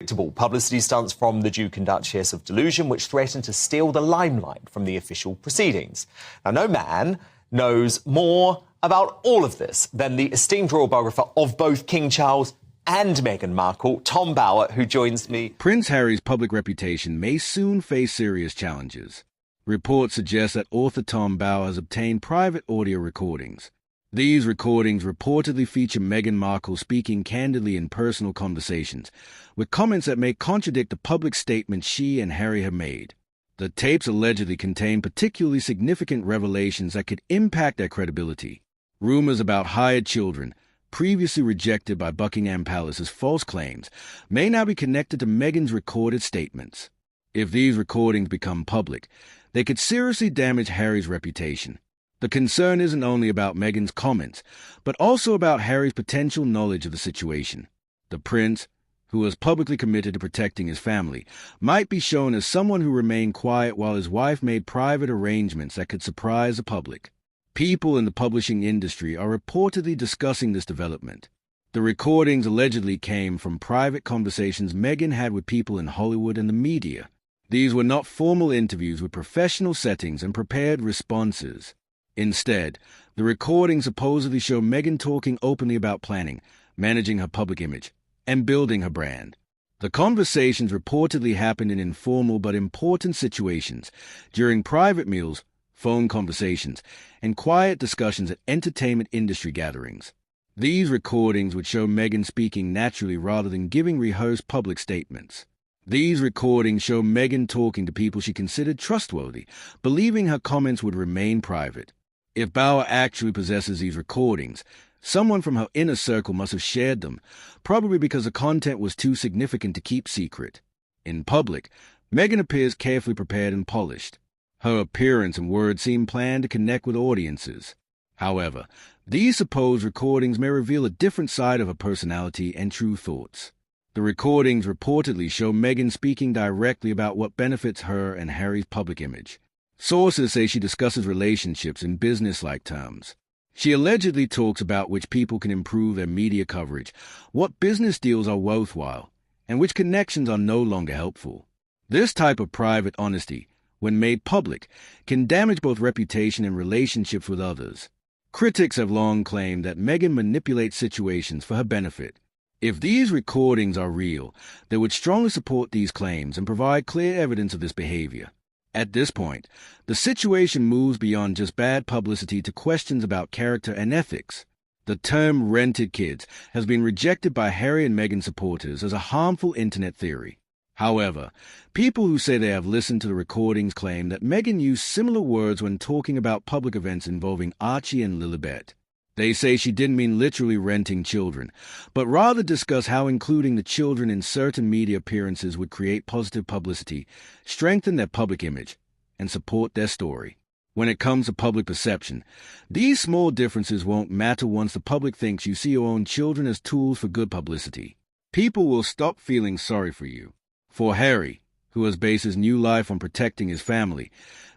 Publicity stunts from the Duke and Duchess of Delusion, which threaten to steal the limelight from the official proceedings. Now, no man knows more about all of this than the esteemed royal biographer of both King Charles and Meghan Markle, Tom Bauer, who joins me. Prince Harry's public reputation may soon face serious challenges. Reports suggest that author Tom Bauer has obtained private audio recordings. These recordings reportedly feature Meghan Markle speaking candidly in personal conversations, with comments that may contradict the public statements she and Harry have made. The tapes allegedly contain particularly significant revelations that could impact their credibility. Rumors about hired children, previously rejected by Buckingham Palace as false claims, may now be connected to Meghan's recorded statements. If these recordings become public, they could seriously damage Harry's reputation. The concern isn't only about Meghan's comments, but also about Harry's potential knowledge of the situation. The prince, who is publicly committed to protecting his family, might be shown as someone who remained quiet while his wife made private arrangements that could surprise the public. People in the publishing industry are reportedly discussing this development. The recordings allegedly came from private conversations Meghan had with people in Hollywood and the media. These were not formal interviews with professional settings and prepared responses. Instead, the recordings supposedly show Meghan talking openly about planning, managing her public image, and building her brand. The conversations reportedly happened in informal but important situations, during private meals, phone conversations, and quiet discussions at entertainment industry gatherings. These recordings would show Meghan speaking naturally rather than giving rehearsed public statements. These recordings show Meghan talking to people she considered trustworthy, believing her comments would remain private. If Bauer actually possesses these recordings, someone from her inner circle must have shared them, probably because the content was too significant to keep secret. In public, Meghan appears carefully prepared and polished. Her appearance and words seem planned to connect with audiences. However, these supposed recordings may reveal a different side of her personality and true thoughts. The recordings reportedly show Meghan speaking directly about what benefits her and Harry's public image. Sources say she discusses relationships in business-like terms. She allegedly talks about which people can improve their media coverage, what business deals are worthwhile, and which connections are no longer helpful. This type of private honesty, when made public, can damage both reputation and relationships with others. Critics have long claimed that Meghan manipulates situations for her benefit. If these recordings are real, they would strongly support these claims and provide clear evidence of this behavior. At this point, the situation moves beyond just bad publicity to questions about character and ethics. The term rented kids has been rejected by Harry and Meghan supporters as a harmful internet theory. However, people who say they have listened to the recordings claim that Meghan used similar words when talking about public events involving Archie and Lilibet. They say she didn't mean literally renting children, but rather discuss how including the children in certain media appearances would create positive publicity, strengthen their public image, and support their story. When it comes to public perception, these small differences won't matter once the public thinks you see your own children as tools for good publicity. People will stop feeling sorry for you. For Harry, who has based his new life on protecting his family,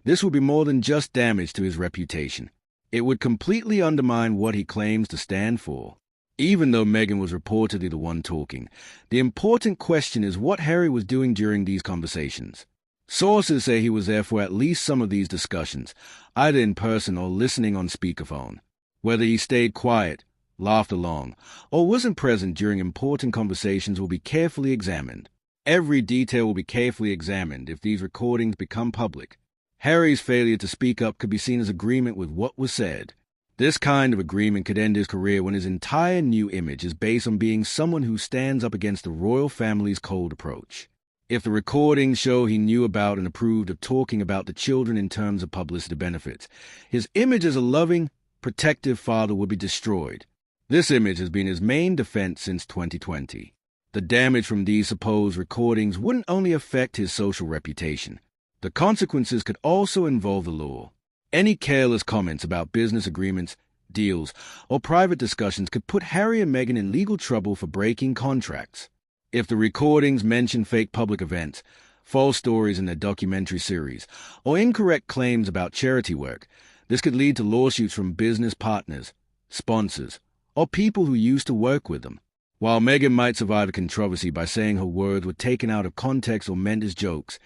this will be more than just damage to his reputation. It would completely undermine what he claims to stand for. Even though Meghan was reportedly the one talking, the important question is what Harry was doing during these conversations. Sources say he was there for at least some of these discussions, either in person or listening on speakerphone. Whether he stayed quiet, laughed along, or wasn't present during important conversations will be carefully examined. Every detail will be carefully examined if these recordings become public. Harry's failure to speak up could be seen as agreement with what was said. This kind of agreement could end his career when his entire new image is based on being someone who stands up against the royal family's cold approach. If the recordings show he knew about and approved of talking about the children in terms of publicity benefits, his image as a loving, protective father would be destroyed. This image has been his main defense since 2020. The damage from these supposed recordings wouldn't only affect his social reputation. The consequences could also involve the law. Any careless comments about business agreements, deals, or private discussions could put Harry and Meghan in legal trouble for breaking contracts. If the recordings mention fake public events, false stories in their documentary series, or incorrect claims about charity work, this could lead to lawsuits from business partners, sponsors, or people who used to work with them. While Meghan might survive a controversy by saying her words were taken out of context or meant as jokes,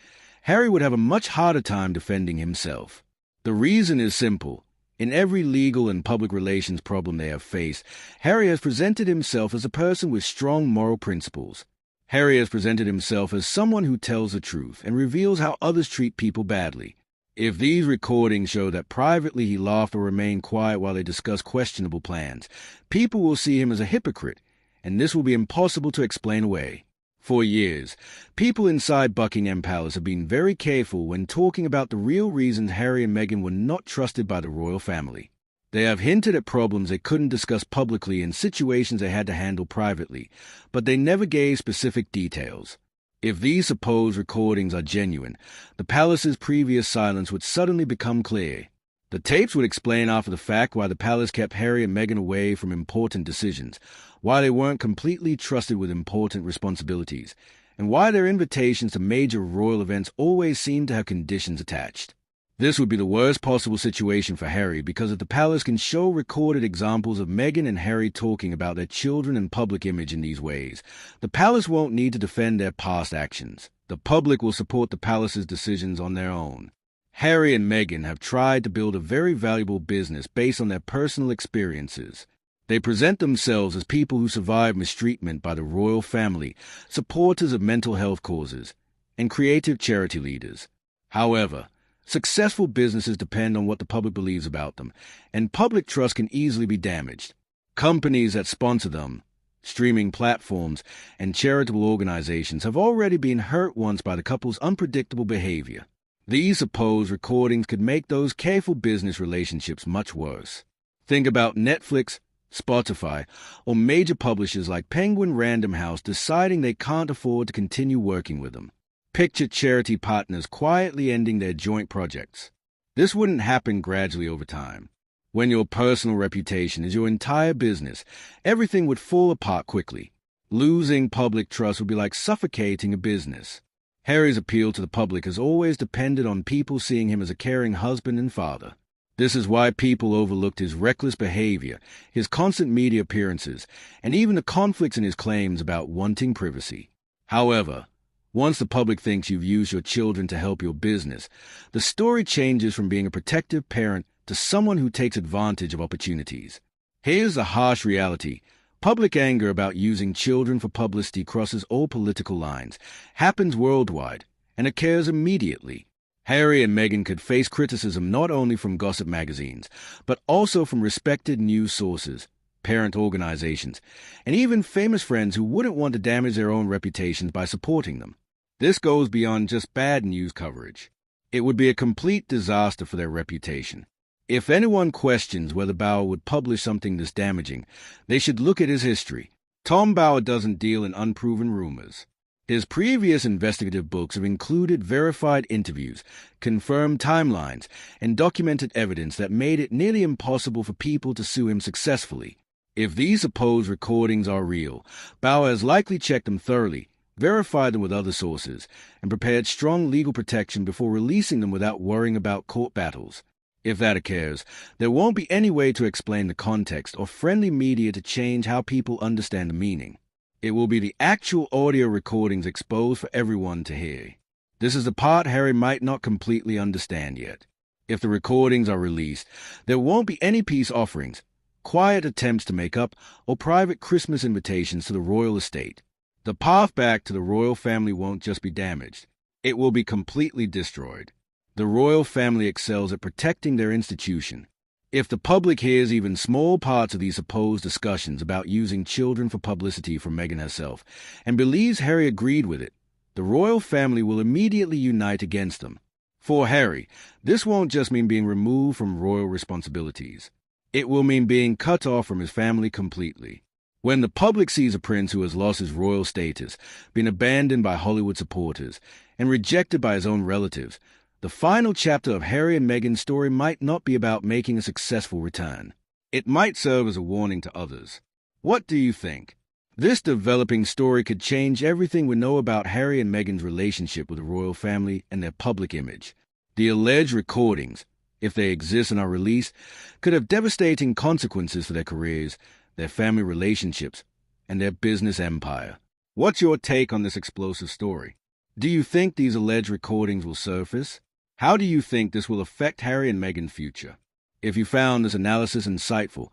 Harry would have a much harder time defending himself. The reason is simple. In every legal and public relations problem they have faced, Harry has presented himself as a person with strong moral principles. Harry has presented himself as someone who tells the truth and reveals how others treat people badly. If these recordings show that privately he laughed or remained quiet while they discussed questionable plans, people will see him as a hypocrite, and this will be impossible to explain away. For years, people inside Buckingham Palace have been very careful when talking about the real reasons Harry and Meghan were not trusted by the royal family. They have hinted at problems they couldn't discuss publicly and situations they had to handle privately, but they never gave specific details. If these supposed recordings are genuine, the palace's previous silence would suddenly become clear. The tapes would explain after the fact why the palace kept Harry and Meghan away from important decisions, why they weren't completely trusted with important responsibilities, and why their invitations to major royal events always seemed to have conditions attached. This would be the worst possible situation for Harry because if the palace can show recorded examples of Meghan and Harry talking about their children and public image in these ways, the palace won't need to defend their past actions. The public will support the palace's decisions on their own. Harry and Meghan have tried to build a very valuable business based on their personal experiences. They present themselves as people who survived mistreatment by the royal family, supporters of mental health causes, and creative charity leaders. However, successful businesses depend on what the public believes about them, and public trust can easily be damaged. Companies that sponsor them, streaming platforms, and charitable organizations have already been hurt once by the couple's unpredictable behavior. These supposed recordings could make those careful business relationships much worse. Think about Netflix, Spotify, or major publishers like Penguin Random House deciding they can't afford to continue working with them. Picture charity partners quietly ending their joint projects. This wouldn't happen gradually over time. When your personal reputation is your entire business, everything would fall apart quickly. Losing public trust would be like suffocating a business. Harry's appeal to the public has always depended on people seeing him as a caring husband and father. This is why people overlooked his reckless behavior, his constant media appearances, and even the conflicts in his claims about wanting privacy. However, once the public thinks you've used your children to help your business, the story changes from being a protective parent to someone who takes advantage of opportunities. Here's the harsh reality. Public anger about using children for publicity crosses all political lines, happens worldwide, and occurs immediately. Harry and Meghan could face criticism not only from gossip magazines, but also from respected news sources, parent organizations, and even famous friends who wouldn't want to damage their own reputations by supporting them. This goes beyond just bad news coverage. It would be a complete disaster for their reputation. If anyone questions whether Bauer would publish something this damaging, they should look at his history. Tom Bauer doesn't deal in unproven rumors. His previous investigative books have included verified interviews, confirmed timelines, and documented evidence that made it nearly impossible for people to sue him successfully. If these supposed recordings are real, Bauer has likely checked them thoroughly, verified them with other sources, and prepared strong legal protection before releasing them without worrying about court battles. If that occurs, there won't be any way to explain the context or friendly media to change how people understand the meaning. It will be the actual audio recordings exposed for everyone to hear. This is the part Harry might not completely understand yet. If the recordings are released, there won't be any peace offerings, quiet attempts to make up, or private Christmas invitations to the royal estate. The path back to the royal family won't just be damaged. It will be completely destroyed. The royal family excels at protecting their institution. If the public hears even small parts of these supposed discussions about using children for publicity from Meghan herself, and believes Harry agreed with it, the royal family will immediately unite against them. For Harry, this won't just mean being removed from royal responsibilities. It will mean being cut off from his family completely. When the public sees a prince who has lost his royal status, been abandoned by Hollywood supporters, and rejected by his own relatives, the final chapter of Harry and Meghan's story might not be about making a successful return. It might serve as a warning to others. What do you think? This developing story could change everything we know about Harry and Meghan's relationship with the royal family and their public image. The alleged recordings, if they exist and are released, could have devastating consequences for their careers, their family relationships, and their business empire. What's your take on this explosive story? Do you think these alleged recordings will surface? How do you think this will affect Harry and Meghan's future? If you found this analysis insightful,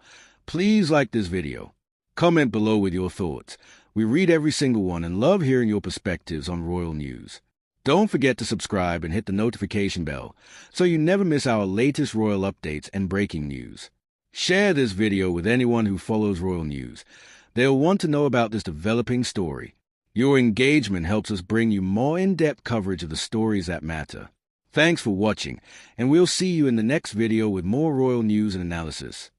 please like this video. Comment below with your thoughts. We read every single one and love hearing your perspectives on royal news. Don't forget to subscribe and hit the notification bell so you never miss our latest royal updates and breaking news. Share this video with anyone who follows royal news. They'll want to know about this developing story. Your engagement helps us bring you more in-depth coverage of the stories that matter. Thanks for watching, and we'll see you in the next video with more royal news and analysis.